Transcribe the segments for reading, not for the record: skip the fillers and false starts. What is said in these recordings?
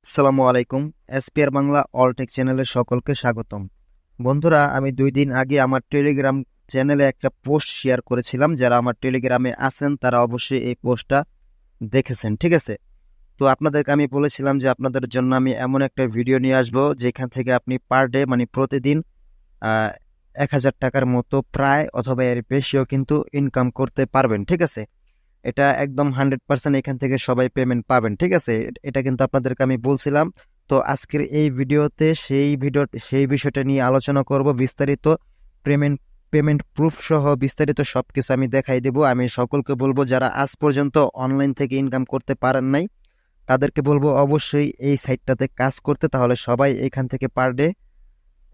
আসসালামু আলাইকুম। এসপিআর বাংলা অলটেক চ্যানেলে সকলকে স্বাগতম। বন্ধুরা, আমি 2 দিন আগে আমার টেলিগ্রাম চ্যানেলে একটা পোস্ট শেয়ার করেছিলাম। যারা আমার টেলিগ্রামে আছেন তারা অবশ্যই এই পোস্টটা দেখেছেন, ঠিক আছে? তো আপনাদেরকে আমি বলেছিলাম যে আপনাদের জন্য আমি এমন একটা ভিডিও নিয়ে আসবো যেখান থেকে আপনি পার ডে মানে প্রতিদিন 1,000 টাকার মতো প্রায় অথবা এর বেশিও কিন্তু ইনকাম করতে পারবেন, ঠিক আছে? এটা একদম 100% এখান থেকে সবাই পেমেন্ট পাবেন, ঠিক আছে? এটা কিন্তু আপনাদেরকে আমি বলছিলাম। তো আজকের এই ভিডিওতে সেই বিষয়টা নিয়ে আলোচনা করব বিস্তারিত। পেমেন্ট পেমেন্ট প্রুফ সহ বিস্তারিত সবকিছু আমি দেখাই দেব। আমি সকলকে বলবো যারা আজ পর্যন্ত অনলাইন থেকে ইনকাম করতে পারেন নাই তাদেরকে বলবো অবশ্যই এই সাইটটাতে কাজ করতে, তাহলে সবাই এখান থেকে পার ডে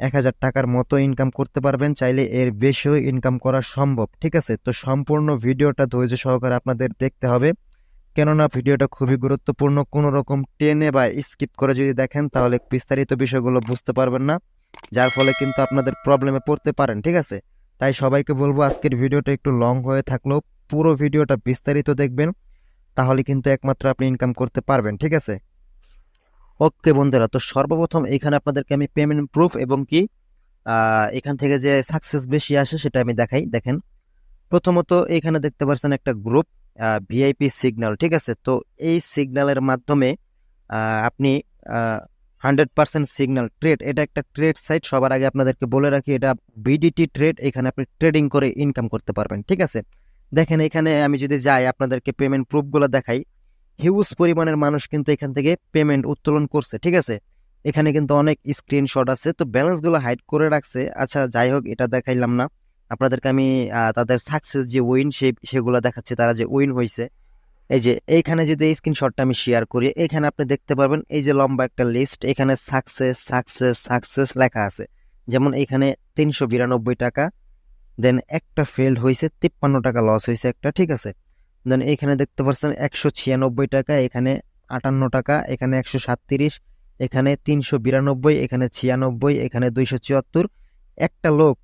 1,000 টাকার মতো ইনকাম করতে পারবেন। চাইলে এর বেশিও ইনকাম করা সম্ভব, ঠিক আছে? তো সম্পূর্ণ ভিডিওটা ধৈর্য সহকারে আপনাদের দেখতে হবে, কেননা ভিডিওটা খুবই গুরুত্বপূর্ণ। কোনো রকম টেনে বা স্কিপ করে যদি দেখেন তাহলে বিস্তারিত বিষয়গুলো বুঝতে পারবেন না, যার ফলে কিন্তু আপনাদের প্রবলেমে পড়তে পারেন, ঠিক আছে? তাই সবাইকে বলবো আজকের ভিডিওটা একটু লং হয়ে থাকলেও পুরো ভিডিওটা বিস্তারিত দেখবেন, তাহলে কিন্তু একমাত্র আপনি ইনকাম করতে পারবেন, ঠিক আছে? ওকে বন্ধুরা, তো সর্বপ্রথম এখানে আপনাদেরকে আমি পেমেন্ট প্রুফ এবং কি এখান থেকে যে সাকসেস বেশি আসে সেটা আমি দেখাই। দেখেন, প্রথমত এখানে দেখতে পাচ্ছেন একটা গ্রুপ ভিআইপি সিগন্যাল, ঠিক আছে? তো এই সিগন্যালের মাধ্যমে আপনি 100% সিগন্যাল ট্রেড, এটা একটা ট্রেড সাইট। সবার আগে আপনাদেরকে বলে রাখি এটা বিডিটি ট্রেড। এখানে আপনি ট্রেডিং করে ইনকাম করতে পারবেন, ঠিক আছে? দেখেন, এখানে আমি যদি যাই আপনাদেরকে পেমেন্ট প্রুফগুলো দেখাই, হিউজ পরিমাণের মানুষ কিন্তু এখান থেকে পেমেন্ট উত্তোলন করছে, ঠিক আছে? এখানে কিন্তু অনেক স্ক্রিনশট আছে, তো ব্যালেন্সগুলো হাইড করে রাখছে। আচ্ছা, যাই হোক, এটা দেখাইলাম না আপনাদেরকে। আমি তাদের সাকসেস যে উইন সেগুলো দেখাচ্ছি, তারা যে উইন হয়েছে। এই যে এইখানে যদি এই স্ক্রিনশটটা আমি শেয়ার করি, এখানে আপনি দেখতে পারবেন এই যে লম্বা একটা লিস্ট, এখানে সাকসেস সাকসেস সাকসেস লেখা আছে। যেমন এখানে 392 টাকা, দেন একটা ফেল্ড হয়েছে, 53 টাকা লস হয়েছে একটা, ঠিক আছে? দেন এখানে দেখতে পাচ্ছেন 196 টাকা, এখানে 58 টাকা, এখানে 137, এখানে 392, এখানে 96, এখানে 274। একটা লোক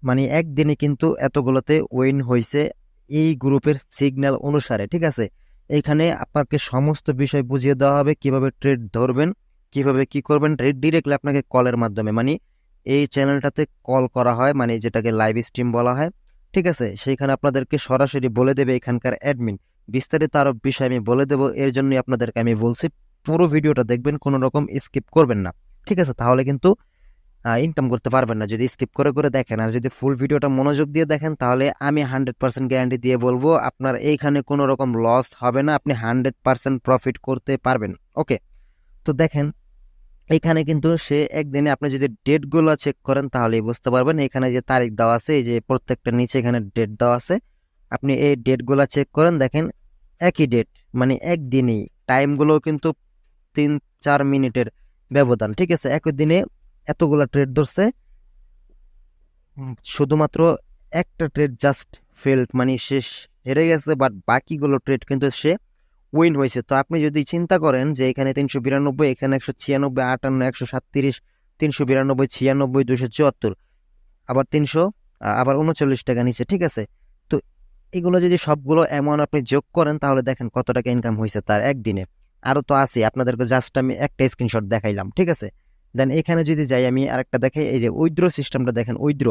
মানে একদিনে কিন্তু এতগুলোতে উইন হয়েছে এই গ্রুপের সিগন্যাল অনুসারে, ঠিক আছে? এখানে আপনাকে সমস্ত বিষয় বুঝিয়ে দেওয়া হবে, কিভাবে ট্রেড ধরবেন, কিভাবে কি করবেন। ডিরেক্টলি আপনাকে কলের মাধ্যমে মানে এই চ্যানেলটাতে কল করা হয়, মানে যেটাকে লাইভ স্ট্রিম বলা হয়, ঠিক আছে? সেইখানে আপনাদেরকে সরাসরি বলে দেবে এখানকার অ্যাডমিন। বিস্তারিত আরো বিষয় আমি বলে দেবো, এর জন্যই আপনাদেরকে আমি বলছি পুরো ভিডিওটা দেখবেন, কোনো রকম স্কিপ করবেন না, ঠিক আছে? তাহলে কিন্তু ইনকাম করতে পারবেন না যদি স্কিপ করে করে দেখেন। আর যদি ফুল ভিডিওটা মনোযোগ দিয়ে দেখেন তাহলে আমি 100% গ্যারান্টি দিয়ে বলবো আপনার এইখানে কোনো রকম লস হবে না, আপনি 100% প্রফিট করতে পারবেন। ওকে, তো দেখেন, এইখানে কিন্তু সে একদিনে আপনি যদি ডেটগুলো চেক করেন তাহলেই বুঝতে পারবেন। এখানে যে তারিখ দেওয়া আছে, এই যে প্রত্যেকটা নিচে এখানে ডেট দেওয়া আছে, আপনি এই ডেটগুলো চেক করেন, দেখেন একই ডেট, মানে একদিনেই। টাইমগুলো কিন্তু 3-4 মিনিটের ব্যবধান, ঠিক আছে? একই দিনে এতগুলা ট্রেড ধরছে। শুধুমাত্র একটা ট্রেড জাস্ট ফেল্ড, মানে শেষ হেরে গেছে, বাট বাকিগুলো ট্রেড কিন্তু সে উইন হয়েছে। তো আপনি যদি চিন্তা করেন যে এখানে 392, এখানে 196, 58, 137, 392, 96, 274, আবার 300, আবার 39 টাকা নিচে, ঠিক আছে? তো এগুলো যদি সবগুলো অ্যামাউন্ট আপনি যোগ করেন তাহলে দেখেন কত টাকা ইনকাম হয়েছে তার একদিনে। আরও তো আছে, আপনাদেরকে জাস্ট আমি একটা স্ক্রিনশট দেখাইলাম, ঠিক আছে? দেন এখানে যদি যাই আমি আরেকটা দেখাই, এই যে উইথড্র সিস্টেমটা দেখেন। উইথড্র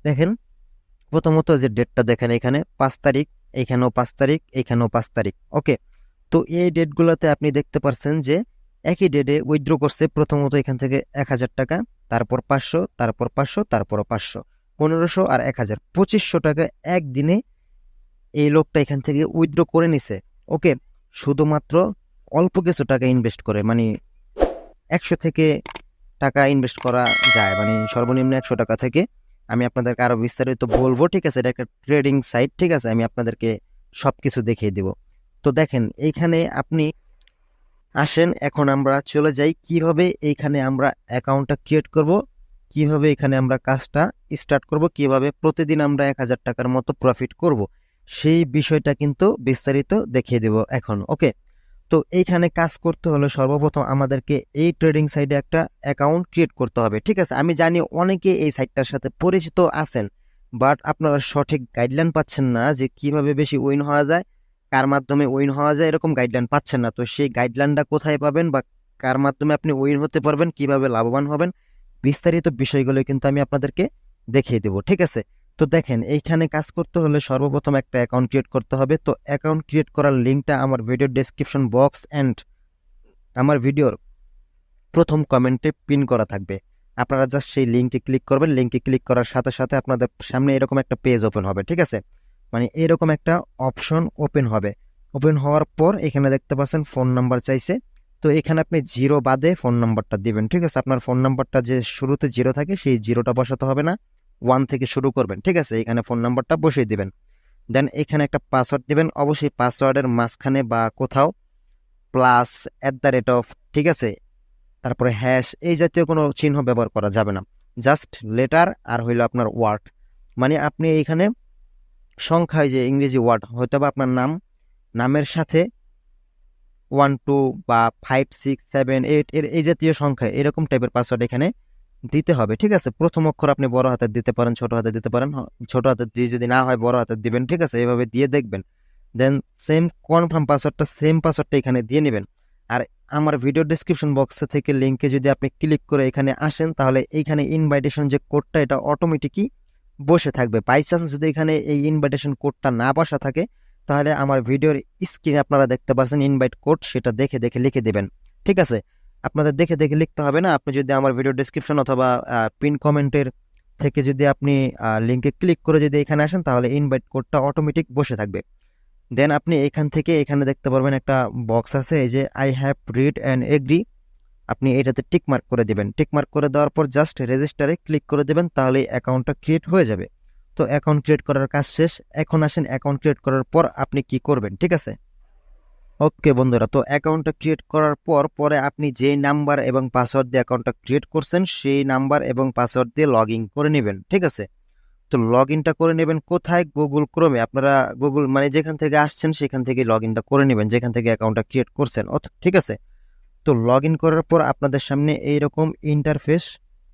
দেখেন, প্রথমত যে ডেটটা দেখেন, এখানে 5 তারিখ, এখানেও 5 তারিখ, এখানেও 5 তারিখ। ওকে, তো এই ডেটগুলোতে আপনি দেখতে পাচ্ছেন যে একই ডেটে উইথড্র করছে। প্রথমত এখান থেকে 1,000 টাকা, তারপর 500, তারপর 500, তারপরও 500, 1500 আর 1,000, 2500 টাকা একদিনে এই লোকটা এখান থেকে উইথড্র করে নিছে। ওকে, শুধুমাত্র অল্প কিছু টাকা ইনভেস্ট করে, মানে 100 টাকা ইনভেস্ট করা যায়, মানে সর্বনিম্ন 100 টাকা থেকে। আমি আপনাদেরকে আরো বিস্তারিত বলবো, ঠিক আছে? এটা একটা ট্রেডিং সাইট, ঠিক আছে? আমি আপনাদেরকে সবকিছু দেখিয়ে দিব। তো দেখেন, এইখানে আপনি আসেন, এখন আমরা চলে যাই কিভাবে এইখানে আমরা অ্যাকাউন্টটা ক্রিয়েট করব, কিভাবে এখানে আমরা কাজটা স্টার্ট করব, কিভাবে প্রতিদিন আমরা 1,000 টাকার মতো প্রফিট করব, সেই বিষয়টা কিন্তু বিস্তারিত দেখিয়ে দেব এখন। ওকে, তো এইখানে কাজ করতে হলে সর্বপ্রথম আমাদেরকে এই ট্রেডিং সাইটে একটা অ্যাকাউন্ট ক্রিয়েট করতে হবে, ঠিক আছে? আমি জানি অনেকে এই সাইটটার সাথে পরিচিত আছেন, বাট আপনারা সঠিক গাইডলাইন পাচ্ছেন না যে কিভাবে বেশি উইন হওয়া যায়, কার মাধ্যমে উইন হওয়া যায়, এরকম গাইডলাইন পাচ্ছেন না। তো সেই গাইডলাইনটা কোথায় পাবেন বা কার মাধ্যমে আপনি উইন হতে পারবেন, কিভাবে লাভবান হবেন, বিস্তারিত বিষয়গুলো কিন্তু আমি আপনাদেরকে দেখিয়ে দেবো, ঠিক আছে। তো দেখেন এইখানে কাজ করতে হলে সর্বপ্রথম একটা অ্যাকাউন্ট ক্রিয়েট করতে হবে। তো অ্যাকাউন্ট ক্রিয়েট করার লিঙ্কটা আমার ভিডিওর ডেসক্রিপশন বক্স অ্যান্ড আমার ভিডিওর প্রথম কমেন্টে পিন করা থাকবে। আপনারা জাস্ট সেই লিঙ্কে ক্লিক করবেন। লিঙ্কে ক্লিক করার সাথে সাথে আপনাদের সামনে এরকম একটা পেজ ওপেন হবে, ঠিক আছে। মানে এরকম একটা অপশন ওপেন হবে। ওপেন হওয়ার পর এখানে দেখতে পাচ্ছেন ফোন নাম্বার চাইছে। তো এখানে আপনি 0 বাদে ফোন নাম্বারটা দিবেন, ঠিক আছে। আপনার ফোন নাম্বারটা যে শুরুতে 0 থাকে সেই 0টা বসাতে হবে না, 1 থেকে শুরু করবেন, ঠিক আছে। এখানে ফোন নাম্বারটা বসিয়ে দিবেন। দেন এখানে একটা পাসওয়ার্ড দিবেন। অবশ্যই পাসওয়ার্ডের মাঝখানে বা কোথাও প্লাস @ ঠিক আছে, তারপরে হ্যাশ এই জাতীয় কোনো চিহ্ন ব্যবহার করা যাবে না। জাস্ট লেটার আর হইলো আপনার ওয়ার্ড। মানে আপনি এইখানে সংখ্যায় যে ইংরেজি ওয়ার্ড হয়তো বা আপনার নামের সাথে 1 2 বা 5 6 7 8 এর এই জাতীয় সংখ্যা এরকম টাইপের পাসওয়ার্ড এখানে দিতে হবে, ঠিক আছে। প্রথম অক্ষর আপনি বড় হাতের দিতে পারেন, ছোট হাতে দিতে পারেন। ছোট হাতের দিয়ে যদি না হয় বড় হাতের দিবেন, ঠিক আছে। এভাবে দিয়ে দেখবেন। দেন সেম কনফার্ম পাসওয়ার্ডটা সেম পাসওয়ার্ডটা এখানে দিয়ে নেবেন। আর আমার ভিডিও ডেসক্রিপশন বক্স থেকে লিঙ্কে যদি আপনি ক্লিক করে এখানে আসেন, তাহলে এইখানে ইনভাইটেশন যে কোডটা এটা অটোমেটিকই বসে থাকবে। বাই চান্স যদি এখানে এই ইনভাইটেশন কোডটা না বসা থাকে, তাহলে আমার ভিডিওর স্ক্রিনে আপনারা দেখতে পাচ্ছেন ইনভাইট কোড, সেটা দেখে দেখে লিখে দেবেন, ঠিক আছে। আপনাদের দেখে দেখে লিখতে হবে না। আপনি যদি আমার ভিডিও ডেসক্রিপশন অথবা পিন কমেন্টের থেকে যদি আপনি লিঙ্কে ক্লিক করে যদি এখানে আসেন, তাহলে ইনভাইট কোডটা অটোমেটিক বসে থাকবে। দেন আপনি এখান থেকে এখানে দেখতে পারবেন একটা বক্স আছে, এই যে I have read and agree, আপনি এটাতে টিক মার্ক করে দেবেন। টিক মার্ক করে দেওয়ার পর জাস্ট রেজিস্টারে ক্লিক করে দেবেন, তাহলে অ্যাকাউন্টটা ক্রিয়েট হয়ে যাবে। তো অ্যাকাউন্ট ক্রিয়েট করার কাজ শেষ। এখন আসেন অ্যাকাউন্ট ক্রিয়েট করার পর আপনি কি করবেন, ঠিক আছে। ওকে বন্ধুরা, তো অ্যাকাউন্টটা ক্রিয়েট করার পর পরে আপনি যে নাম্বার এবং পাসওয়ার্ড দিয়ে অ্যাকাউন্টটা ক্রিয়েট করছেন সেই নাম্বার এবং পাসওয়ার্ড দিয়ে লগ ইন করে নেবেন, ঠিক আছে। তো লগ ইনটা করে নেবেন কোথায়? গুগল ক্রোমে। আপনারা গুগল মানে যেখান থেকে আসছেন সেখান থেকে লগ ইনটা করে নেবেন, যেখান থেকে অ্যাকাউন্টটা ক্রিয়েট করছেন, ঠিক আছে। তো লগ ইন করার পর আপনাদের সামনে এইরকম ইন্টারফেস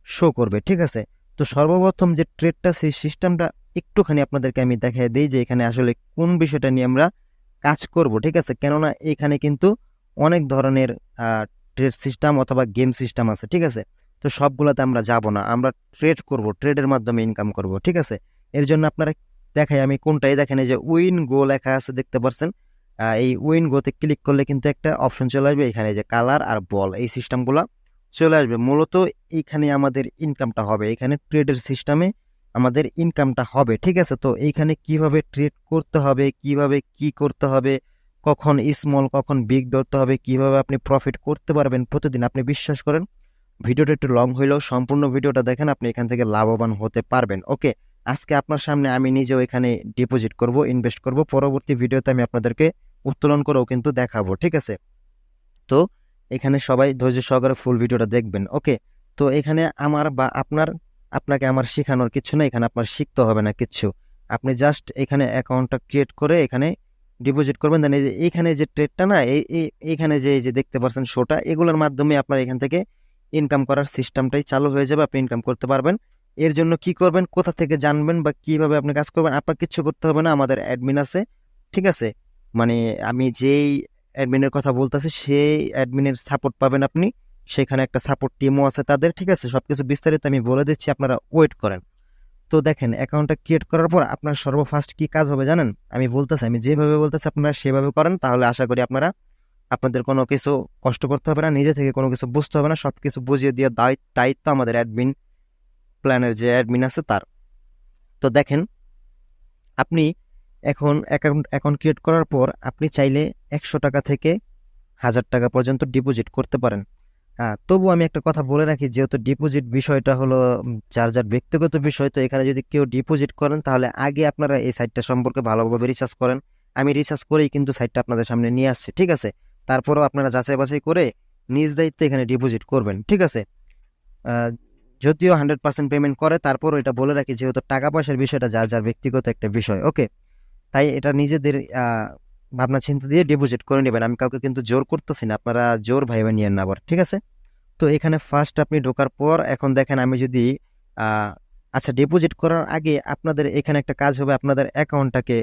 শো করবে, ঠিক আছে। তো সর্বপ্রথম যে ট্রেডটা সেই সিস্টেমটা একটুখানি আপনাদেরকে আমি দেখাই দিই যে এখানে আসলে কোন বিষয়টা নিয়ে আমরা কাজ করব, ঠিক আছে। কেননা এখানে কিন্তু অনেক ধরনের ট্রেড সিস্টেম অথবা গেম সিস্টেম আছে, ঠিক আছে। তো সবগুলোতে আমরা যাব না, আমরা ট্রেড করব, ট্রেডের মাধ্যমে ইনকাম করব, ঠিক আছে। এর জন্য আপনারা দেখাই আমি কোনটাই, দেখেন এই যে উইন গো লেখা আছে দেখতে পাচ্ছেন। এই উইন গোতে ক্লিক করলে কিন্তু একটা অপশন চলে আসবে, এখানে যে কালার আর বল এই সিস্টেমগুলো চলে আসবে। মূলত এইখানে আমাদের ইনকামটা হবে, এখানে ট্রেডের সিস্টেমে আমাদের ইনকামটা হবে, ঠিক আছে। তো এইখানে কিভাবে ট্রেড করতে হবে, কিভাবে কি করতে হবে, কখন স্মল কখন বিগ ধরতে হবে, কিভাবে আপনি প্রফিট করতে পারবেন প্রতিদিন, আপনি বিশ্বাস করেন ভিডিওটা একটু লং হইলেও সম্পূর্ণ ভিডিওটা দেখেন, আপনি এখান থেকে লাভবান হতে পারবেন। ওকে, আজকে আপনার সামনে আমি নিজেও এখানে ডিপোজিট করব, ইনভেস্ট করব। পরবর্তী ভিডিওতে আমি আপনাদেরকে উত্তোলন করেও কিন্তু দেখাবো, ঠিক আছে। তো এখানে সবাই ধৈর্য সহকারে ফুল ভিডিওটা দেখবেন। ওকে, তো এখানে আমার বা আপনাকে আমার শেখানোর কিছু না, এখানে আপনার শিখতে হবে না কিচ্ছু। আপনি জাস্ট এখানে অ্যাকাউন্টটা ক্রিয়েট করে এখানে ডিপোজিট করবেন। দেন এই যে এইখানে যে ট্রেডটা না, এইখানে যে এই যে দেখতে পাচ্ছেন শোটা, এগুলোর মাধ্যমে আপনার এখান থেকে ইনকাম করার সিস্টেমটাই চালু হয়ে যাবে, আপনি ইনকাম করতে পারবেন। এর জন্য কি করবেন, কোথা থেকে জানবেন বা কিভাবে আপনি কাজ করবেন, আপনার কিচ্ছু করতে হবে না। আমাদের অ্যাডমিন আছে, ঠিক আছে। মানে আমি যেই অ্যাডমিনের কথা বলতেছি সেই অ্যাডমিনের সাপোর্ট পাবেন আপনি। সেখানে একটা সাপোর্ট টিমও আছে তাদের, ঠিক আছে। সবকিছু বিস্তারিত আমি বলে দিচ্ছি, আপনারা ওয়েট করেন। তো দেখেন অ্যাকাউন্টটা ক্রিয়েট করার পর আপনার সর্বফার্স্ট কি কাজ হবে জানেন? আমি বলতেছি, আমি যেভাবে বলতেছি আপনারা সেভাবে করেন, তাহলে আশা করি আপনাদের কোনো কিছু কষ্ট করতে হবে না, নিজে থেকে কোনো কিছু বুঝতে হবে না, সবকিছু বুঝিয়ে দিয়ে দায়িত্ব আমাদের অ্যাডমিন প্ল্যানের যে অ্যাডমিন আছে তার। তো দেখেন আপনি এখন অ্যাকাউন্ট ক্রিয়েট করার পর আপনি চাইলে 100 টাকা থেকে 1000 টাকা পর্যন্ত ডিপোজিট করতে পারেন। হ্যাঁ, তবু আমি একটা কথা বলে রাখি, যেহেতু ডিপোজিট বিষয়টা হলো যার যার ব্যক্তিগত বিষয়, তো এখানে যদি কেউ ডিপোজিট করেন তাহলে আগে আপনারা এই সাইটটা সম্পর্কে ভালোভাবে রিসার্চ করেন। আমি রিসার্চ করেই কিন্তু সাইটটা আপনাদের সামনে নিয়ে আসছি, ঠিক আছে। তারপরেও আপনারা যাচাই বাছাই করে নিজ দায়িত্বে এখানে ডিপোজিট করবেন, ঠিক আছে। যদিও 100% পেমেন্ট করে, তারপরও এটা বলে রাখি যেহেতু টাকা পয়সার বিষয়টা যার যার ব্যক্তিগত একটা বিষয়। ওকে, তাই এটা নিজেদের ভাবনা চিন্তা দিয়ে ডিপোজিট করে নেবেন। আমি কাউকে কিন্তু জোর করতেছি না, আপনারা জোর ভাইবা নিয়েন না আবার, ঠিক আছে। তো এখানে ফার্স্ট আপনি ঢোকার পর এখন দেখেন আমি যদি আচ্ছা, ডিপোজিট করার আগে আপনাদের এখানে একটা কাজ হবে, আপনাদের অ্যাকাউন্টটাকে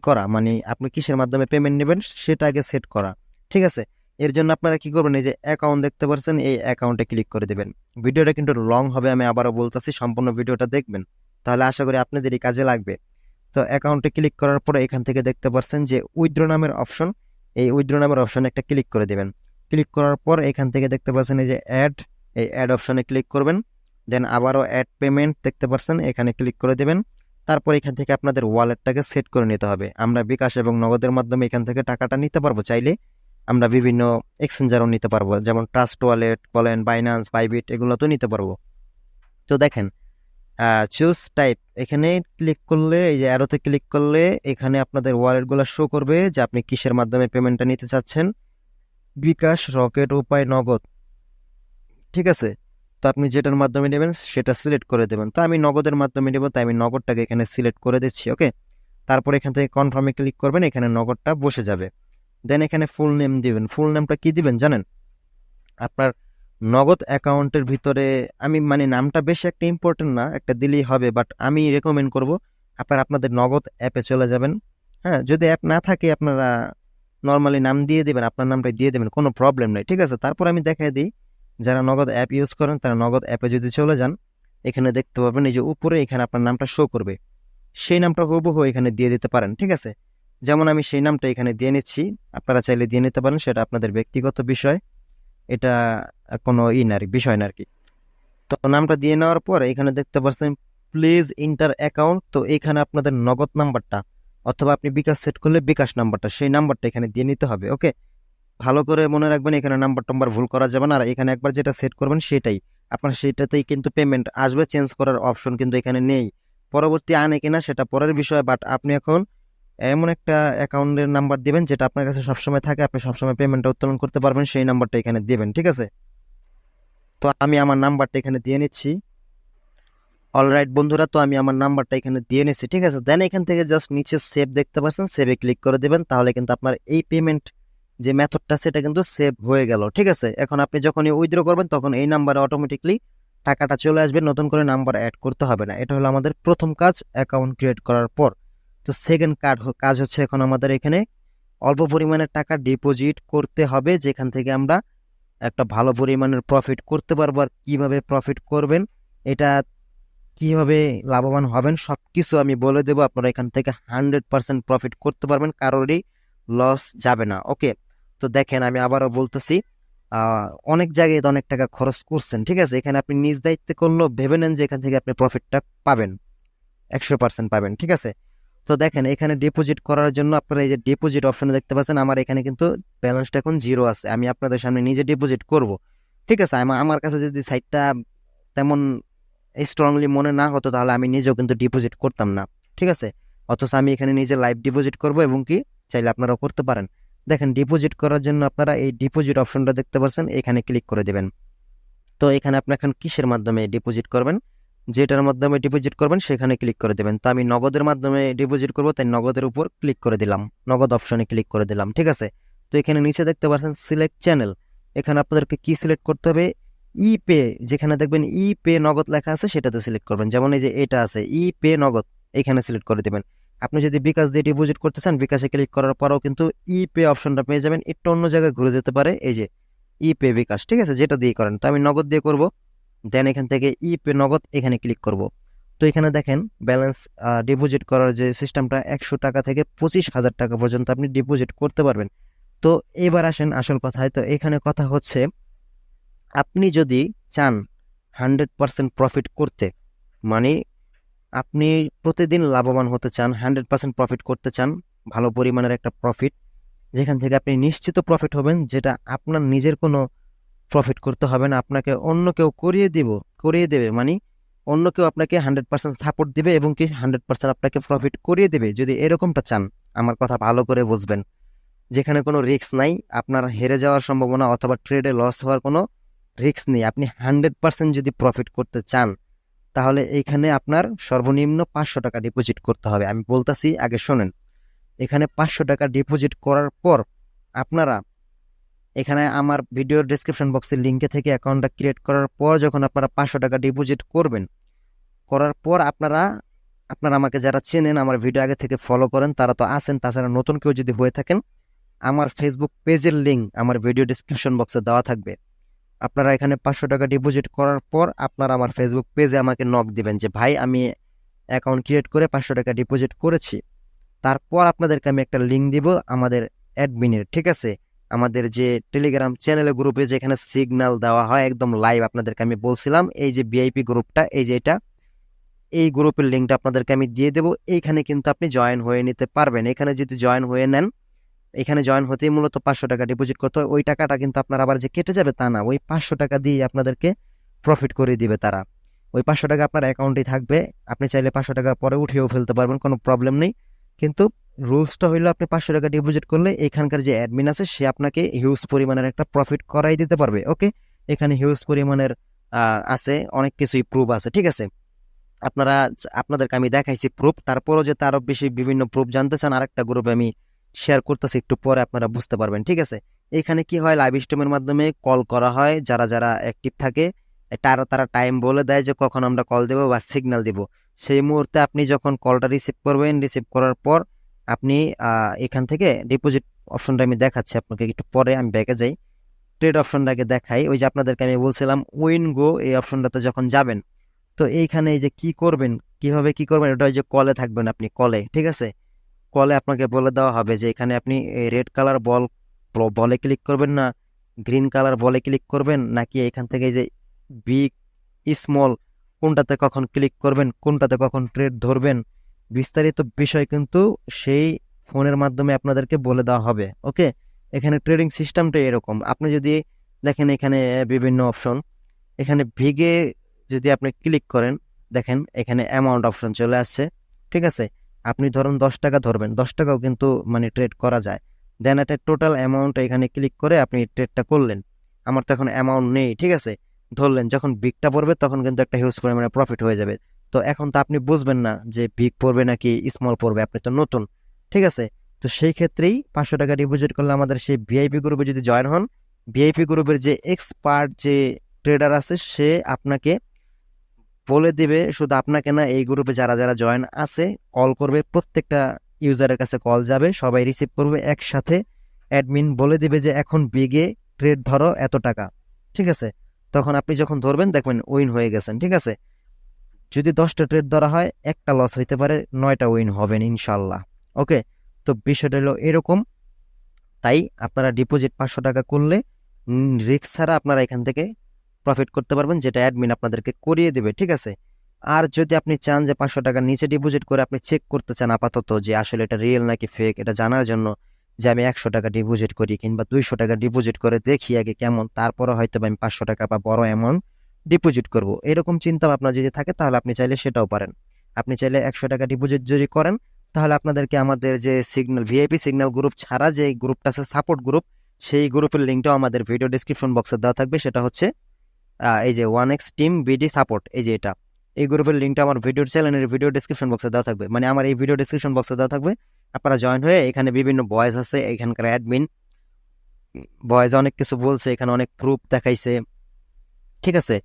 করা, মানে আপনি কিসের মাধ্যমে পেমেন্ট নেবেন সেটা আগে সেট করা, ঠিক আছে। এর জন্য আপনারা কি করবেন, এই যে অ্যাকাউন্ট দেখতে পাচ্ছেন, এই অ্যাকাউন্টে ক্লিক করে দেবেন। ভিডিওটা কিন্তু লং হবে, আমি আবারও বলতেছি, সম্পূর্ণ ভিডিওটা দেখবেন, তাহলে আশা করি আপনাদেরই কাজে লাগবে। তো অ্যাকাউন্টে ক্লিক করার পরে এখান থেকে দেখতে পাচ্ছেন যে উইথড্র নামের অপশন, এই উইথড্র নামের অপশনে একটা ক্লিক করে দেবেন। ক্লিক করার পর এখান থেকে দেখতে পাচ্ছেন এই যে অ্যাড, এই অ্যাড অপশনে ক্লিক করবেন। দেন আবারও অ্যাড পেমেন্ট দেখতে পাচ্ছেন, এখানে ক্লিক করে দেবেন। তারপর এখান থেকে আপনাদের ওয়ালেটটাকে সেট করে নিতে হবে। আমরা বিকাশ এবং নগদের মাধ্যমে এখান থেকে টাকাটা নিতে পারবো, চাইলে আমরা বিভিন্ন এক্সচেঞ্জারও নিতে পারবো, যেমন ট্রাস্ট ওয়ালেট বলেন, বাইন্যান্স, বাইবিট, এগুলো তো নিতে পারবো। তো দেখেন চুজ টাইপ, এখানে ক্লিক করলে, এই যে অ্যারোতে ক্লিক করলে এখানে আপনাদের ওয়ালেটগুলো শো করবে যে আপনি কিসের মাধ্যমে পেমেন্টটা নিতে চাচ্ছেন, বিকাশ, রকেট, উপায়, নগদ, ঠিক আছে। তো আপনি যেটার মাধ্যমে নেবেন সেটা সিলেক্ট করে দেবেন। তো আমি নগদের মাধ্যমে নেব, তাই আমি নগদটাকে এখানে সিলেক্ট করে দিচ্ছি, ওকে। তারপর এখান থেকে কনফার্মে ক্লিক করবেন, এখানে নগদটা বসে যাবে। দেন এখানে ফুল নেম দিবেন। ফুল নেমটা কি দিবেন জানেন? আপনার নগদ অ্যাকাউন্টের ভিতরে, আমি মানে নামটা বেশি একটা ইম্পর্টেন্ট না, একটা দিলেই হবে, বাট আমি রেকমেন্ড করব আপনাদের নগদ অ্যাপে চলে যাবেন। হ্যাঁ, যদি অ্যাপ না থাকে আপনারা নর্মালি নাম দিয়ে দেবেন, আপনার নামটাই দিয়ে দেবেন, কোনো প্রবলেম নেই, ঠিক আছে। তারপর আমি দেখাই দিই, যারা নগদ অ্যাপ ইউজ করেন তারা নগদ অ্যাপে যদি চলে যান, এখানে দেখতে পাবেন এই যে উপরে এখানে আপনার নামটা শো করবে, সেই নামটা হুবহু এখানে দিয়ে দিতে পারেন, ঠিক আছে। যেমন আমি সেই নামটা এখানে দিয়ে নিচ্ছি, আপনারা চাইলে দিয়ে নিতে পারেন, সেটা আপনাদের ব্যক্তিগত বিষয়, এটা কোনো না বিষয় না আর কি। তো নামটা দিয়ে নেওয়ার পর এখানে দেখতে পাচ্ছেন প্লিজ ইন্টার অ্যাকাউন্ট, তো এখানে আপনাদের নগদ নাম্বারটা অথবা আপনি বিকাশ সেট করলে বিকাশ নাম্বারটা, সেই নাম্বারটা এখানে দিয়ে নিতে হবে, ওকে। ভালো করে মনে রাখবেন, এখানে নাম্বার টাম্বার ভুল করা যাবে না, আর এখানে একবার যেটা সেট করবেন সেটাই আপনার, সেটাতেই কিন্তু পেমেন্ট আসবে, চেঞ্জ করার অপশন কিন্তু এখানে নেই। পরবর্তী আনে কিনা সেটা পরের বিষয়, বাট আপনি এখন এমন একটা অ্যাকাউন্টের নাম্বার দিবেন যেটা আপনার কাছে সবসময় থাকে, আপনি সবসময় পেমেন্টটা উত্তোলন করতে পারবেন, সেই নাম্বারটা এখানে দিবেন, ঠিক আছে। তো আমি আমার নাম্বারটা এখানে দিয়ে নিচ্ছি। অলরাইট বন্ধুরা, তো আমি আমার নাম্বারটা এখানে দিয়ে নিচ্ছি, ঠিক আছে। দেন এখান থেকে জাস্ট নিচে সেভ দেখতে পাচ্ছেন, সেভে ক্লিক করে দেবেন, তাহলে কিন্তু আপনার এই পেমেন্ট যে মেথডটা সেটা কিন্তু সেভ হয়ে গেল, ঠিক আছে। এখন আপনি যখনই উইথড্র করবেন তখন এই নাম্বারে অটোমেটিকলি টাকাটা চলে আসবে, নতুন করে নাম্বার অ্যাড করতে হবে না। এটা হলো আমাদের প্রথম কাজ অ্যাকাউন্ট ক্রিয়েট করার পর। তো সেকেন্ড কাজ হচ্ছে এখন আমাদের এখানে অল্প পরিমাণের টাকা ডিপোজিট করতে হবে, যেখান থেকে আমরা একটা ভালো পরিমাণের প্রফিট করতে পারবো। আর কিভাবে প্রফিট করবেন, এটা কিভাবে লাভবান হবেন, সবকিছু আমি বলে দেবো। আপনারা এখান থেকে 100% প্রফিট করতে পারবেন, কারোরই লস যাবে না, ওকে। তো দেখেন আমি আবারও বলতেছি, অনেক জায়গায় তো অনেক টাকা খরচ করছেন, ঠিক আছে। এখানে আপনি নিজ দায়িত্বে করলেও ভেবে নেন যে এখান থেকে আপনি প্রফিটটা পাবেন, 100% পাবেন, ঠিক আছে। তো দেখেন এখানে ডিপোজিট করার জন্য আপনারা এই যে ডিপোজিট অপশনে দেখতে পাচ্ছেন, আমার এখানে কিন্তু ব্যালেন্সটা এখন 0 আছে। আমি আপনাদের সামনে নিজে ডিপোজিট করব, ঠিক আছে। আমার কাছে যদি সাইটটা তেমন স্ট্রংলি মনে না হতো তাহলে আমি নিজেও কিন্তু ডিপোজিট করতাম না, ঠিক আছে। অথচ আমি এখানে নিজে লাইভ ডিপোজিট করব, এবং কি চাইলে আপনারাও করতে পারেন। দেখেন ডিপোজিট করার জন্য আপনারা এই ডিপোজিট অপশনটা দেখতে পাচ্ছেন, এখানে ক্লিক করে দেবেন। তো এখানে আপনি এখন কিসের মাধ্যমে ডিপোজিট করবেন, যেটার মাধ্যমে ডিপোজিট করবেন সেখানে ক্লিক করে দেবেন। তো আমি নগদের মাধ্যমে ডিপোজিট করব, তাই নগদের উপর ক্লিক করে দিলাম, নগদ অপশনে ক্লিক করে দিলাম, ঠিক আছে। তো এখানে নিচে দেখতে পাচ্ছেন সিলেক্ট চ্যানেল, এখানে আপনাদেরকে কি সিলেক্ট করতে হবে, ই পে, যেখানে দেখবেন ই পে নগদ লেখা আছে সেটাতে সিলেক্ট করবেন। যেমন এই যে এটা আছে ই পে নগদ, এখানে সিলেক্ট করে দেবেন। আপনি যদি বিকাশ দিয়ে ডিপোজিট করতে চান, বিকাশে ক্লিক করার পরেও কিন্তু ই পে অপশনটা পেয়ে যাবেন, একটু অন্য জায়গায় ঘুরে যেতে পারে, এই যে ই পে বিকাশ, ঠিক আছে, যেটা দিয়ে করেন। তো আমি নগদ দিয়ে করব। দেন এখান থেকে ই পে নগদ এখানে ক্লিক করব। তো এখানে দেখেন ব্যালেন্স ডিপোজিট করার যে সিস্টেমটা, 100 টাকা থেকে 25,000 টাকা পর্যন্ত আপনি ডিপোজিট করতে পারবেন। তো এবার আসেন আসল কথায়। তো এখানে কথা হচ্ছে, আপনি যদি চান 100% প্রফিট করতে, মানে আপনি প্রতিদিন লাভবান হতে চান, 100% প্রফিট করতে চান, ভালো পরিমাণের একটা প্রফিট, যেখান থেকে আপনি নিশ্চিত প্রফিট হবেন, যেটা আপনার নিজের কোনো প্রফিট করতে হবে না, আপনাকে অন্য কেউ করিয়ে দেবে, মানে অন্য কেউ আপনাকে 100% সাপোর্ট দিবে এবং কি 100% আপনাকে প্রফিট করিয়ে দেবে। যদি এরকমটা চান, আমার কথা ভালো করে বুঝবেন, যেখানে কোনো রিস্ক নাই, আপনার হেরে যাওয়ার সম্ভাবনা অথবা ট্রেডে লস হওয়ার কোনো রিস্ক নেই, আপনি 100% যদি প্রফিট করতে চান, তাহলে এইখানে আপনার সর্বনিম্ন 500 টাকা ডিপোজিট করতে হবে। আমি বলতাছি, আগে শোনেন। এখানে 500 টাকা ডিপোজিট করার পর আপনারা এখানে আমার ভিডিওর ডেসক্রিপশন বক্সের লিঙ্কে থেকে অ্যাকাউন্টটা ক্রিয়েট করার পর যখন আপনারা 500 টাকা ডিপোজিট করবেন, করার পর আপনারা আমাকে যারা চেনেন, আমার ভিডিও আগে থেকে ফলো করেন, তারা তো আছেন, তাছাড়া নতুন কেউ যদি হয়ে থাকেন, আমার ফেসবুক পেজের লিঙ্ক আমার ভিডিও ডিসক্রিপশন বক্সে দেওয়া থাকবে। আপনারা এখানে 500 টাকা ডিপোজিট করার পর আপনারা আমার ফেসবুক পেজে আমাকে নক দিবেন যে ভাই আমি অ্যাকাউন্ট ক্রিয়েট করে 500 টাকা ডিপোজিট করেছি। তারপর আপনাদেরকে আমি একটা লিঙ্ক দিব আমাদের অ্যাডমিনের, ঠিক আছে? আমাদের যে টেলিগ্রাম চ্যানেলে গ্রুপে যেখানে সিগন্যাল দেওয়া হয় একদম লাইভ, আপনাদেরকে আমি বলছিলাম এই যে ভিআইপি গ্রুপটা, এই যে এটা, এই গ্রুপের লিঙ্কটা আপনাদেরকে আমি দিয়ে দেবো। এইখানে কিন্তু আপনি জয়েন হয়ে নিতে পারবেন। এখানে যদি জয়েন হয়ে নেন, এখানে জয়েন হতেই মূলত 500 টাকা ডিপোজিট করতে হয়। ওই টাকাটা কিন্তু আপনার আবার যে কেটে যাবে তা না, ওই 500 টাকা দিয়ে আপনাদেরকে প্রফিট করে দিবে তারা। ওই 500 টাকা আপনার অ্যাকাউন্টেই থাকবে। আপনি চাইলে 500 টাকা পরে উঠিয়েও ফেলতে পারবেন, কোনো প্রবলেম নেই। কিন্তু রুলসটা হইলো আপনি 500 টাকা ডিপোজিট করলে এখানকার যে অ্যাডমিন আছে সে আপনাকে হিউজ পরিমাণের একটা প্রফিট করাই দিতে পারবে। ওকে, এখানে হিউজ পরিমাণের আছে, অনেক কিছুই প্রুফ আছে, ঠিক আছে? আপনাদেরকে আমি দেখাইছি প্রুফ। তারপরও যে তারও বেশি বিভিন্ন প্রুফ জানতে চান, আরেকটা গ্রুপে আমি শেয়ার করতেছি, একটু পরে আপনারা বুঝতে পারবেন, ঠিক আছে? এখানে কি হয়, লাইভ স্ট্রিমের মাধ্যমে কল করা হয়। যারা যারা অ্যাক্টিভ থাকে তারা টাইম বলে দেয় যে কখন আমরা কল দেবো বা সিগন্যাল দিব। সেই মুহূর্তে আপনি যখন কলটা রিসিভ করবেন, রিসিভ করার পর আপনি এখান থেকে ডিপোজিট অপশনটা আমি দেখাচ্ছি আপনাকে একটু পরে। আমি ব্যাকে যাই, ট্রেড অপশনটাকে দেখাই। ওই যে আপনাদেরকে আমি বলছিলাম উইন গো, এই অপশনটাতে যখন যাবেন তো এইখানে এই যে কি করবেন, কিভাবে কি করবেন, ওটা ওই যে কলে থাকবেন আপনি, কলে, ঠিক আছে? কলে আপনাকে বলে দেওয়া হবে যে এখানে আপনি রেড কালার বলে ক্লিক করবেন না গ্রিন কালার বলে ক্লিক করবেন, নাকি এখান থেকে এই যে বিগ স্মল কোনটাতে কখন ক্লিক করবেন, কোনটাতে কখন ট্রেড ধরবেন, বিস্তারিত বিষয় কিন্তু সেই ফোনের মাধ্যমে আপনাদেরকে বলে দেওয়া হবে। ওকে, এখানে ট্রেডিং সিস্টেমটা এরকম। আপনি যদি দেখেন এখানে বিভিন্ন অপশন, এখানে ভিগে যদি আপনি ক্লিক করেন, দেখেন এখানে অ্যামাউন্ট অপশন চলে আসছে, ঠিক আছে? আপনি ধরুন 10 টাকা ধরবেন, 10 টাকাও কিন্তু মানে ট্রেড করা যায়। দেন একটা টোটাল অ্যামাউন্ট এখানে ক্লিক করে আপনি ট্রেডটা করলেন। আমার তো এখন অ্যামাউন্ট নেই, ঠিক আছে? ধরলেন যখন বিগটা পড়বে তখন কিন্তু একটা হিউজ পরিমাণে প্রফিট হয়ে যাবে। তো এখন তো আপনি বুঝবেন না যে বিগ পড়বে নাকি স্মল পড়বে, আপনি তো নতুন, ঠিক আছে? তো সেই ক্ষেত্রেই 500 টাকা ডিপোজিট করলে আমাদের সেই ভিআইপি গ্রুপে যদি জয়েন হন, ভিআইপি গ্রুপের যে এক্সপার্ট যে ট্রেডার আছে সে আপনাকে বলে দিবে, শুধু আপনাকে না, এই গ্রুপে যারা যারা জয়েন আছে কল করবে, প্রত্যেকটা ইউজারের কাছে কল যাবে, সবাই রিসিভ করবে একসাথে। অ্যাডমিন বলে দিবে যে এখন বিগে ট্রেড ধরো এত টাকা, ঠিক আছে? তখন আপনি যখন ধরবেন দেখবেন উইন হয়ে গেছেন, ঠিক আছে? যদি 10টা ট্রেড ধরা হয়, একটা লস হইতে পারে, 9টা উইন হবেন ইনশাল্লাহ। ওকে, তো বিষয়টা হলো এরকম। তাই আপনারা ডিপোজিট 500 টাকা করলে রিস্ক ছাড়া আপনারা এখান থেকে প্রফিট করতে পারবেন, যেটা অ্যাডমিন আপনাদেরকে করিয়ে দেবে, ঠিক আছে? আর যদি আপনি চান যে 500 টাকার নিচে ডিপোজিট করে আপনি চেক করতে চান আপাতত যে আসলে এটা রিয়েল নাকি ফেক, এটা জানার জন্য যে আমি 100 টাকা ডিপোজিট করি কিংবা 200 টাকা ডিপোজিট করে দেখি আগে কেমন, তারপরে হয়তো আমি 500 টাকা বা বড় অ্যামাউন্ট ডিপোজিট করব, এরকম চিন্তা আপনার যদি থাকে তাহলে আপনি চাইলে সেটাও পারেন। আপনি চাইলে 100 টাকা ডিপোজিট যদি করেন তাহলে আপনাদেরকে আমাদের যে সিগন্যাল ভিআইপি সিগন্যাল গ্রুপ ছাড়া যে গ্রুপটা আছে সাপোর্ট গ্রুপ, সেই গ্রুপের লিঙ্কটাও আমাদের ভিডিও ডিসক্রিপশন বক্সে দেওয়া থাকবে। সেটা হচ্ছে এই যে 1x টিম বিডি সাপোর্ট, এই যে এটা, এই গ্রুপের লিঙ্কটা আমার ভিডিও চ্যানেলের ভিডিও ডিসক্রিপশন বক্সে দেওয়া থাকবে, মানে আমার এই ভিডিও ডিসক্রিপশন বক্সে দেওয়া থাকবে। আপনারা জয়েন হয়ে এখানে বিভিন্ন বয়েস আছে, এখানকার অ্যাডমিন বয়েজ অনেক কিছু বলছে, এখানে অনেক প্রুফ দেখাইছে, ঠিক আছে?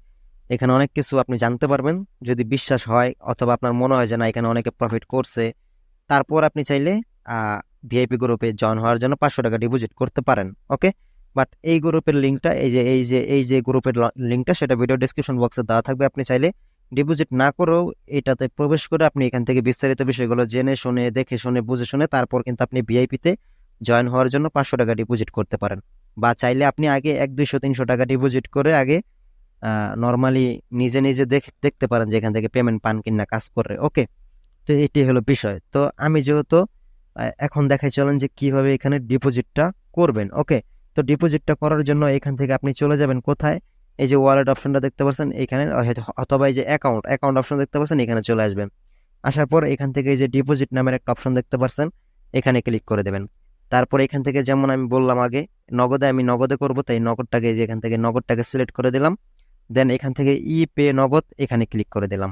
এখানে অনেক কিছু আপনি জানতে পারবেন যদি বিশ্বাস হয়, অথবা আপনার মনে হয় যে না এখানে অনেকে প্রফিট করছে, তারপর আপনি চাইলে ভিআইপি গ্রুপে জয়েন হওয়ার জন্য 500 টাকা ডিপোজিট করতে পারেন। ওকে, বাট এই গ্রুপের লিঙ্কটা এই যে গ্রুপের লিঙ্কটা সেটা ভিডিও ডিসক্রিপশন বক্সে দেওয়া থাকবে। আপনি চাইলে ডিপোজিট না করেও এটাতে প্রবেশ করে আপনি এখান থেকে বিস্তারিত বিষয়গুলো জেনে শুনে দেখে শুনে বুঝে শুনে তারপর কিন্তু আপনি ভিআইপিতে জয়েন হওয়ার জন্য 500 টাকা ডিপোজিট করতে পারেন। বা চাইলে আপনি আগে 100-200-300 টাকা ডিপোজিট করে আগে নর্মালি নিজে নিজে দেখতে পারেন যে এখান থেকে পেমেন্ট পান কিনা কাজ করে। ওকে, তো এটি হলো বিষয়। তো আমি যেহেতু এখন দেখাই চলেন যে কিভাবে এখানে ডিপোজিটটা করবেন। ওকে, তো ডিপোজিটটা করার জন্য এখান থেকে আপনি চলে যাবেন কোথায়, এই যে ওয়ালেট অপশনটা দেখতে পাচ্ছেন এখানে, অথবা এই যে অ্যাকাউন্ট অপশন দেখতে পাচ্ছেন, এখানে চলে আসবেন। আসার পর এখান থেকে এই যে ডিপোজিট নামের একটা অপশন দেখতে পাচ্ছেন, এখানে ক্লিক করে দেবেন। তারপর এখান থেকে যেমন আমি বললাম আগে আমি নগদে করবো, তাই নগদটাকে যে এখান থেকে নগদটাকে সিলেক্ট করে দিলাম। দেন এখান থেকে পে নগদ এখানে ক্লিক করে দিলাম।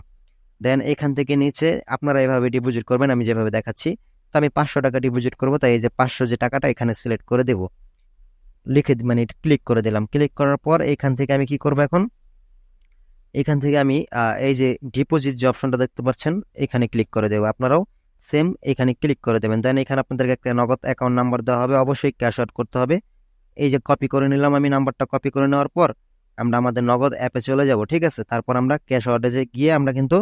দেন এখান থেকে নিচে আপনারা এভাবে ডিপোজিট করবেন আমি যেভাবে দেখাচ্ছি। তো আমি 500 টাকা ডিপোজিট করবো, তাই এই যে 500 যে টাকাটা এখানে সিলেক্ট করে দেব, মানে ক্লিক করে দিলাম। ক্লিক করার পর এখান থেকে আমি কি করবো, এখন এখান থেকে আমি এই যে ডিপোজিট যে অপশনটা দেখতে পাচ্ছেন এখানে ক্লিক করে দেবো। আপনারাও সেম এখানে ক্লিক করে দেবেন। দেন এখানে আপনাদেরকে একটা নগদ অ্যাকাউন্ট নাম্বার দেওয়া হবে, অবশ্যই ক্যাশ আউট করতে হবে। এই যে কপি করে নিলাম আমি, নাম্বারটা কপি করে নেওয়ার পর আমরা আমাদের নগদ অ্যাপে চলে যাব, ঠিক আছে। তারপর আমরা ক্যাশ আউটে গিয়ে আমরা কিন্তু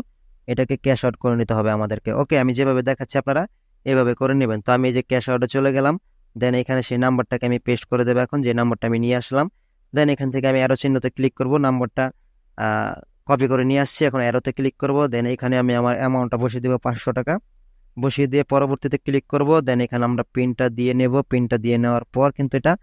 এটাকে ক্যাশ আউট করে নিতে হবে আমাদেরকে। ওকে, আমি যেভাবে দেখাচ্ছি আপনারা এভাবে করে নেবেন। তো আমি এই যে ক্যাশ আউটে চলে গেলাম। দেন এখানে সেই নাম্বারটাকে আমি পেস্ট করে দেবো এখন, যে নাম্বারটা আমি নিয়ে আসলাম। দেন এখান থেকে আমি অ্যারো চিহ্নতে ক্লিক করব, নাম্বারটা কপি করে নিয়ে আসছি, এখন অ্যারোতে ক্লিক করব। দেন এখানে আমি আমার অ্যামাউন্টটা বসিয়ে দেবো 500 টাকা, বসিয়ে দিয়ে পরবর্তীতে ক্লিক করব। দেন এখানে আমরা পিনটা দিয়ে নেব, পিনটা দিয়ে নেওয়ার পর কিন্তু এটা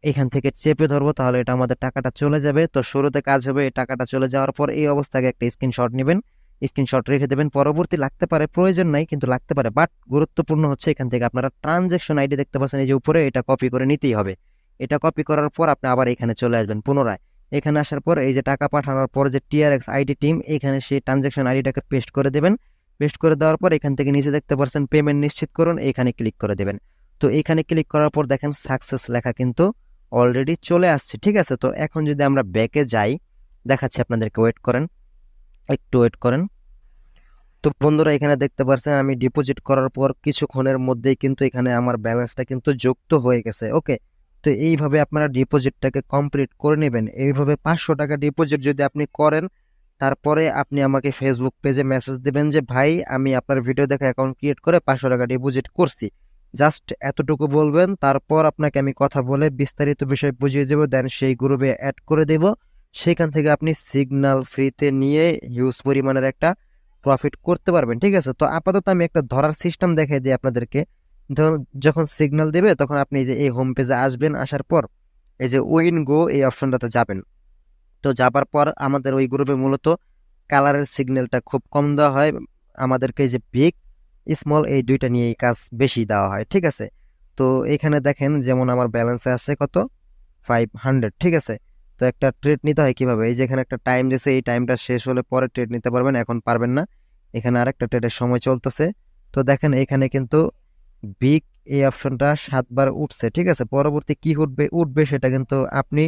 এখান থেকে চেপে ধরবো, তাহলে এটা আমাদের টাকাটা চলে যাবে। তো শুরুতে কাজ হবে, এই টাকাটা চলে যাওয়ার পর এই অবস্থায় একটা স্ক্রিনশট নেবেন, স্ক্রিনশট রেখে দেবেন। পরবর্তী লাগতে পারে, প্রয়োজন নাই কিন্তু লাগতে পারে, বাট গুরুত্বপূর্ণ হচ্ছে এখান থেকে আপনারা ট্রানজ্যাকশন আইডি দেখতে পাচ্ছেন এই যে উপরে, এটা কপি করে নিতেই হবে। এটা কপি করার পর আপনি আবার এখানে চলে আসবেন পুনরায়। এখানে আসার পর এই যে টাকা পাঠানোর পর যে টিআরএক্স আইডি টিম, এখানে সেই ট্রানজ্যাকশন আইডিটাকে পেস্ট করে দেবেন। পেস্ট করে দেওয়ার পর এখান থেকে নিচে দেখতে পাচ্ছেন পেমেন্ট নিশ্চিত করুন, এখানে ক্লিক করে দেবেন। তো এখানে ক্লিক করার পর দেখেন সাকসেস লেখা কিন্তু অলরেডি চলে আসছে, ঠিক আছে। তো এখন যদি আমরা ব্যাকে যাই, দেখাচ্ছি আপনাদেরকে, ওয়েট করেন, একটু ওয়েট করেন। তো বন্ধুরা এখানে দেখতে পাচ্ছেন আমি ডিপোজিট করার পর কিছুক্ষণের মধ্যেই কিন্তু এখানে আমার ব্যালেন্সটা কিন্তু যুক্ত হয়ে গেছে। ওকে, তো এইভাবে আপনারা ডিপোজিটটাকে কমপ্লিট করে নেবেন। এইভাবে 500 টাকা ডিপোজিট যদি আপনি করেন, তারপরে আপনি আমাকে ফেসবুক পেজে মেসেজ দিবেন যে ভাই আমি আপনার ভিডিও দেখে অ্যাকাউন্ট ক্রিয়েট করে 500 টাকা ডিপোজিট করছি, জাস্ট এতটুকু বলবেন। তারপর আপনাকে আমি কথা বলে বিস্তারিত বিষয় বুঝিয়ে দেবো, দেন সেই গ্রুপে অ্যাড করে দেব। সেখান থেকে আপনি সিগন্যাল ফ্রিতে নিয়ে হিউজ পরিমাণের একটা প্রফিট করতে পারবেন, ঠিক আছে। তো আপাতত আমি একটা ধরার সিস্টেম দেখাই দিই আপনাদেরকে। ধরুন যখন সিগন্যাল দেবে তখন আপনি এই যে এই হোম পেজে আসবেন, আসার পর এই যে উইন গো এই অপশনটাতে যাবেন। তো যাবার পর আমাদের ওই গ্রুপে মূলত কালারের সিগন্যালটা খুব কম দেওয়া হয়, আমাদেরকে এই যে বিগ স্মল এই দুইটা নিয়ে এই কাজ বেশি দেওয়া হয়, ঠিক আছে। তো এখানে দেখেন যেমন আমার ব্যালেন্সে আছে কত 500, ঠিক আছে। তো একটা ট্রেড নিতে হয় কিভাবে, এই যে এখানে একটা টাইম দিয়েছে, এই টাইমটা শেষ হলে পরে ট্রেড নিতে পারবেন, এখন পারবেন না। এখানে আরেকটা ট্রেডের সময় চলতেছে। তো দেখেন এখানে কিন্তু বিগ এই অপশনটা 7 বার উঠছে, ঠিক আছে। পরবর্তী কি উঠবে উঠবে সেটা কিন্তু আপনি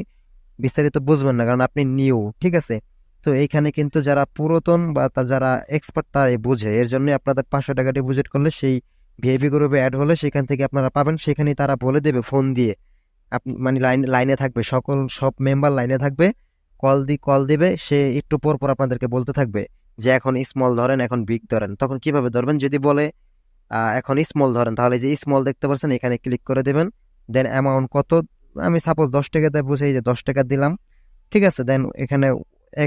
বিস্তারিত বুঝবেন না, কারণ আপনি নিউ, ঠিক আছে। তো এইখানে কিন্তু যারা পুরাতন বা যারা এক্সপার্ট তারাই বুঝে, এর জন্য আপনাদের 500 টাকা ডিপোজিট করলে সেই ভিআইপি গ্রুপে অ্যাড হলে সেখান থেকে আপনারা পাবেন, সেখানেই তারা বলে দেবে ফোন দিয়ে। আপনি মানে লাইনে থাকবে, সব মেম্বার লাইনে থাকবে, কল দিবে, সে একটু পর পর আপনাদেরকে বলতে থাকবে যে এখন স্মল ধরেন, এখন বিগ ধরেন। তখন কিভাবে ধরবেন, যদি বলে এখন স্মল ধরেন, তাহলে যে স্মল দেখতে পাচ্ছেন এখানে ক্লিক করে দেবেন। দেন অ্যামাউন্ট কত, আমি সাপোজ 10 টাকাতে বুঝে এই যে 10 টাকা দিলাম, ঠিক আছে। দেন এখানে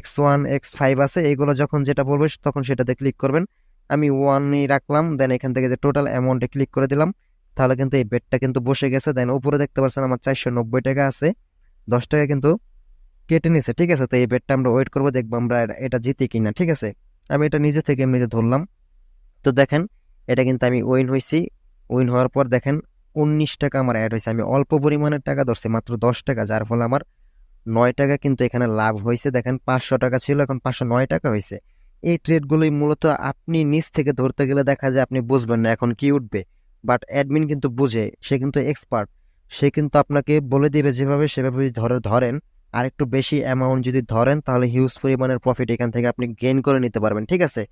X1 X5 আছে, এইগুলো যখন যেটা বলবে তখন সেটাতে ক্লিক করবেন। আমি 1ই রাখলাম, দেন এখান থেকে যে টোটাল অ্যামাউন্টে ক্লিক করে দিলাম, তাহলে কিন্তু এই বেডটা কিন্তু বসে গেছে। দেন উপরে দেখতে পাচ্ছেন আমার 490 টাকা আছে, 10 টাকা কিন্তু কেটে নিছে, ঠিক আছে। তো এই বেডটা আমরা ওয়েট করবো, দেখবো আমরা এটা জিতি কিনা, ঠিক আছে। আমি এটা নিজে থেকে এমনিতে ধরলাম। তো দেখেন এটা কিন্তু আমি উইন হয়েছি। উইন হওয়ার পর দেখেন 19 টাকা আমার অ্যাড হয়েছে, আমি অল্প পরিমাণের টাকা ধরছি, মাত্র 10 টাকা, যার ফলে আমার 9 টাকা কিন্তু এখানে লাভ হয়েছে। দেখেন 500 টাকা ছিল, এখন 509 টাকা হয়েছে। এই ট্রেডগুলোই মূলত আপনি নিজ থেকে ধরতে গেলে দেখা যায় আপনি বুঝবেন না এখন কি উঠবে, বাট অ্যাডমিন কিন্তু বুঝে, সে কিন্তু এক্সপার্ট, সে কিন্তু আপনাকে বলে দিবে যেভাবে সেভাবে ধরেন। আর একটু বেশি অ্যামাউন্ট যদি ধরেন তাহলে হিউজ পরিমাণের প্রফিট এখান থেকে আপনি গেইন করে নিতে পারবেন, ঠিক আছে।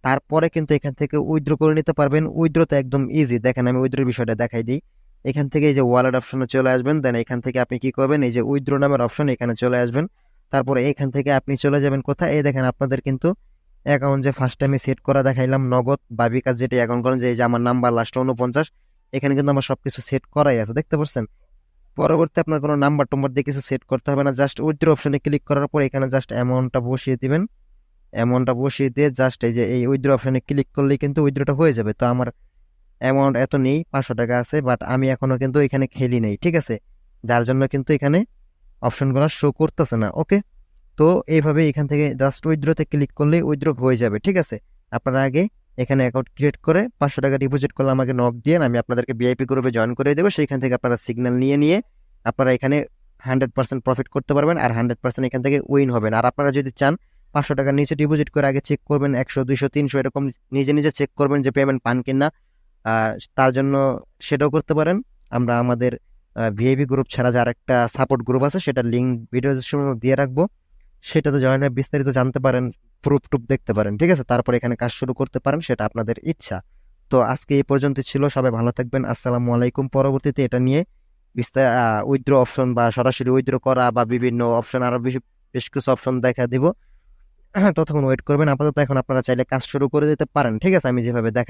তারপরে কিন্তু এখান থেকে উইথড্র করে নিতে পারবেন। উইথড্র তো একদম ইজি, দেখেন আমি উইথড্রোর বিষয়টা দেখাই দিই। এখান থেকে এই যে ওয়ালেট অপশনে চলে আসবেন, দেন এখান থেকে আপনি কি করবেন, এই যে উইথড্র নামের অপশন এখানে চলে আসবেন। তারপরে এখান থেকে আপনি চলে যাবেন কোথায়, এই দেখেন আপনাদের কিন্তু অ্যাকাউন্ট যে ফার্স্ট টাইমে সেট করা দেখাইলাম নগদ বা বিকাশ যেটা অ্যাকাউন্ট করেন, যে এই যে আমার নাম্বার লাস্ট 49, এখানে কিন্তু আমার সবকিছু সেট করাই আছে, দেখতে পাচ্ছেন। পরবর্তী আপনার কোনো নাম্বার টম্বার দিয়ে কিছু সেট করতে হবে না, জাস্ট উইথড্র অপশনে ক্লিক করার পর এখানে জাস্ট অ্যামাউন্টটা বসিয়ে দিবেন। অ্যামাউন্টটা বসিয়ে দিয়ে জাস্ট এই যে এই উইথড্র অপশনে ক্লিক করলেই কিন্তু উইথড্রটা হয়ে যাবে। তো আমার অ্যামাউন্ট এত নেই, 500 টাকা আছে, বাট আমি এখনো কিন্তু এখানে খেলি নেই, ঠিক আছে, যার জন্য কিন্তু এখানে অপশনগুলো শো করতেছে না। ওকে, তো এইভাবে এখান থেকে জাস্ট উইথড্রতে ক্লিক করলেই উইথড্র হয়ে যাবে, ঠিক আছে। আপনারা আগে এখানে অ্যাকাউন্ট ক্রিয়েট করে 500 টাকা ডিপোজিট করলে আমাকে নক দিয়ে আমি আপনাদেরকে ভিআইপি গ্রুপে জয়েন করে দেবো, সেইখান থেকে আপনারা সিগন্যাল নিয়ে আপনারা এখানে 100% প্রফিট করতে পারবেন, আর 100% এখান থেকে উইন হবেন। আর আপনারা যদি চান 500 টাকার নিচে ডিপোজিট করে আগে চেক করবেন, 100 200 300 এরকম নিজে নিজে চেক করবেন যে পেমেন্ট পান কিনা, তার জন্য সেটাও করতে পারেন। আমরা আমাদের ভিআইপি গ্রুপ ছাড়া যার একটা সাপোর্ট গ্রুপ আছে, সেটা লিঙ্ক ভিডিও ডিসক্রিপশনে দিয়ে রাখবো, সেটাতে জয়েন হয়ে বিস্তারিত জানতে পারেন, প্রুফ টুপ দেখতে পারেন, ঠিক আছে। তারপর এখানে কাজ শুরু করতে পারেন, সেটা আপনাদের ইচ্ছা। তো আজকে এই পর্যন্ত ছিল, সবাই ভালো থাকবেন, আসসালামু আলাইকুম। পরবর্তীতে এটা নিয়ে উইথড্র অপশন বা সরাসরি উইথড্র করা বা বিভিন্ন অপশন, আরো বেশ কিছু অপশন দেখা দিব। ততক্ষণ ওয়েট করবেন। আপাতত এখন আপনারা চাইলে কাজ শুরু করে দিতে পারেন, ঠিক আছে, আমি যেভাবে দেখাই।